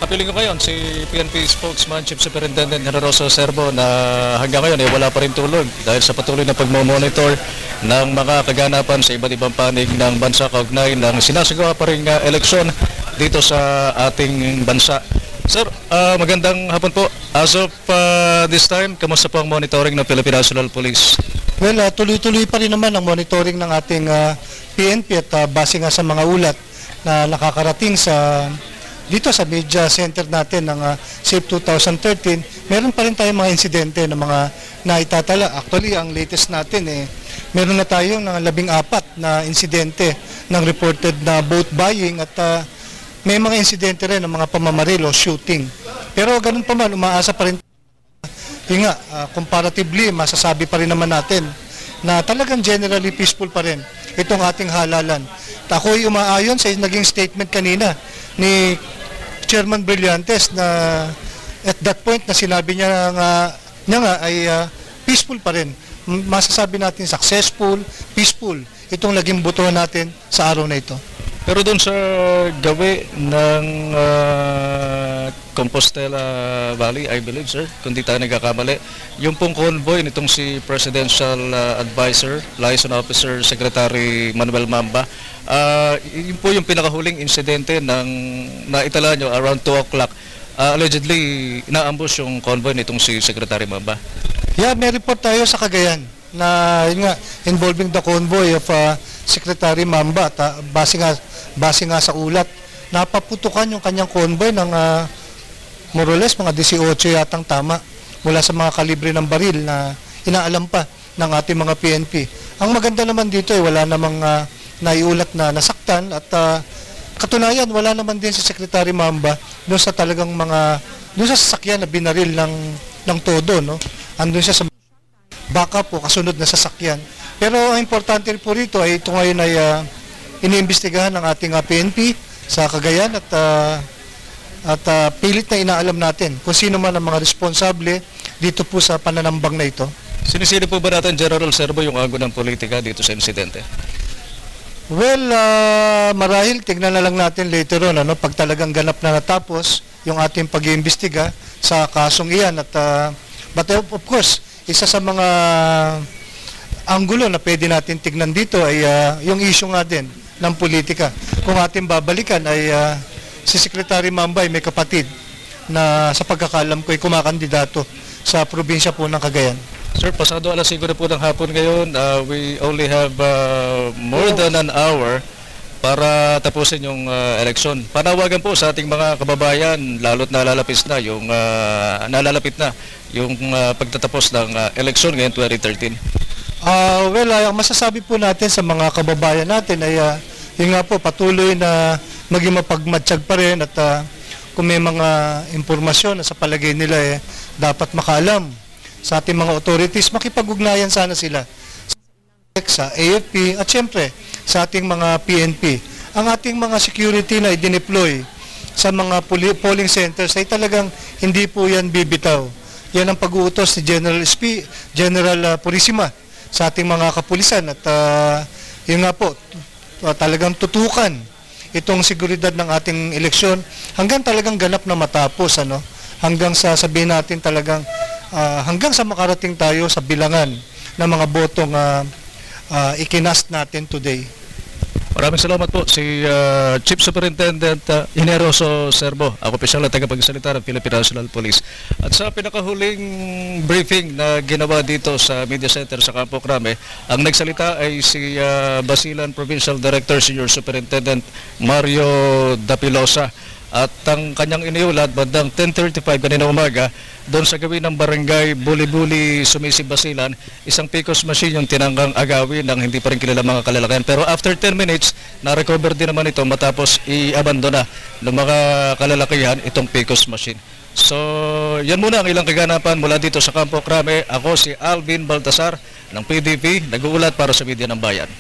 Kapiling ko ngayon si PNP Spokesman Chief Superintendent Generoso Serbo na hanggang ngayon wala pa rin tulog dahil sa patuloy na pagmamonitor ng mga kaganapan sa iba't ibang panig ng bansa kaugnay ng sinasagawa pa rin eleksyon dito sa ating bansa. Sir, magandang hapon po. As of this time, kamusta po ang monitoring ng Philippine National Police? Well, tuloy-tuloy pa rin naman ang monitoring ng ating PNP at base nga sa mga ulat na nakakarating dito sa media center natin ng SAFE 2013, meron pa rin tayong mga insidente na mga naitatala. Actually, ang latest natin meron na tayong 14 na insidente ng reported na boat buying at may mga insidente rin ng mga pamamaril o shooting. Pero ganun pa man, umaasa pa rin. Comparatively, masasabi pa rin naman natin na talagang generally peaceful pa rin itong ating halalan. Ako'y umaayon sa naging statement kanina ni Chairman Brillantes na at that point na sinabi niya nga ay peaceful pa rin. Masasabi natin successful, peaceful itong naging botohan natin sa araw na ito. Pero doon sa gawi ng Compostela Valley, I believe, sir, kung di tayo nagkakamali, yung pong convoy nitong si Presidential Advisor, Liaison Officer, Secretary Manuel Mamba, yun po yung pinakahuling insidente ng naitala nyo around 2 o'clock. Allegedly, inaambush yung convoy nitong si Secretary Mamba. Yeah, may report tayo sa Cagayan na yun nga, involving the convoy of Secretary Mamba at base nga sa ulat, napaputukan yung kanyang convoy ng more or less mga 18 yatang tama mula sa mga kalibre ng baril na inaalam pa ng ating mga PNP. Ang maganda naman dito wala namang naiulat na nasaktan at katunayan wala naman din si Secretary Mamba doon sa talagang doon sa sasakyan na binaril ng todo, no? Andun siya sa backup po kasunod na sasakyan. Pero ang importante po rito ay ito ngayon ay iniimbestigahan ng ating PNP sa Cagayan at pilit na inaalam natin kung sino man ang mga responsable dito po sa pananambang na ito. Sinisili po ba natin, General Serbo, yung ago ng politika dito sa insidente? Well, marahil tignan na lang natin later on pag talagang ganap na natapos yung ating pag-iimbestiga sa kasong iyan at but of course, isa sa mga anggulo na pwede natin tignan dito ay yung issue nga din ng politika. Kung ating babalikan ay si Secretary Mamba ay may kapatid na sa pagkakalam ko ay kumakandidato sa probinsya po ng Cagayan. Sir, pasado alas 5 na po ng hapon ngayon. We only have more than an hour para tapusin yung eleksyon. Panawagan po sa ating mga kababayan, lalo't nalalapit na yung pagtatapos ng eleksyon ngayon 2013. Ang masasabi po natin sa mga kababayan natin ay yun nga po, patuloy na maging mapagmatsyag pa rin at kung may mga impormasyon na sa palagay nila dapat makaalam sa ating mga authorities, makipag-ugnayan sana sila sa AFP at syempre sa ating mga PNP. Ang ating mga security na i-deploy sa mga polling centers ay talagang hindi po yan bibitaw. Yan ang pag-uutos ni General Purisima sa ating mga kapulisan at yun nga po, talagang tutukan itong seguridad ng ating eleksyon hanggang talagang ganap na matapos, hanggang sa sabihin natin talagang hanggang sa makarating tayo sa bilangan ng mga botong ikinast natin today. Maraming salamat po si Chief Superintendent Generoso Serbo, ako opisyal na tagapagsalita ng Philippine National Police. At sa pinakahuling briefing na ginawa dito sa Media Center sa Campo Crame, ang nagsalita ay si Basilan Provincial Director Senior Superintendent Mario Dapilosa. At ang kanyang iniulat bandang 10:35 kanina umaga doon sa gawin ng barangay Buli-Buli, Sumisib, Basilan, isang PCOS machine yung tinanggang agawin ng hindi pa rin kilala mga kalalakihan. Pero after 10 minutes, na-recover din naman ito matapos i-abandona ng mga kalalakihan itong PCOS machine. So, yan muna ang ilang kaganapan mula dito sa Campo Crame. Ako si Alvin Baltasar ng PDP, nag-uulat para sa Media ng Bayan.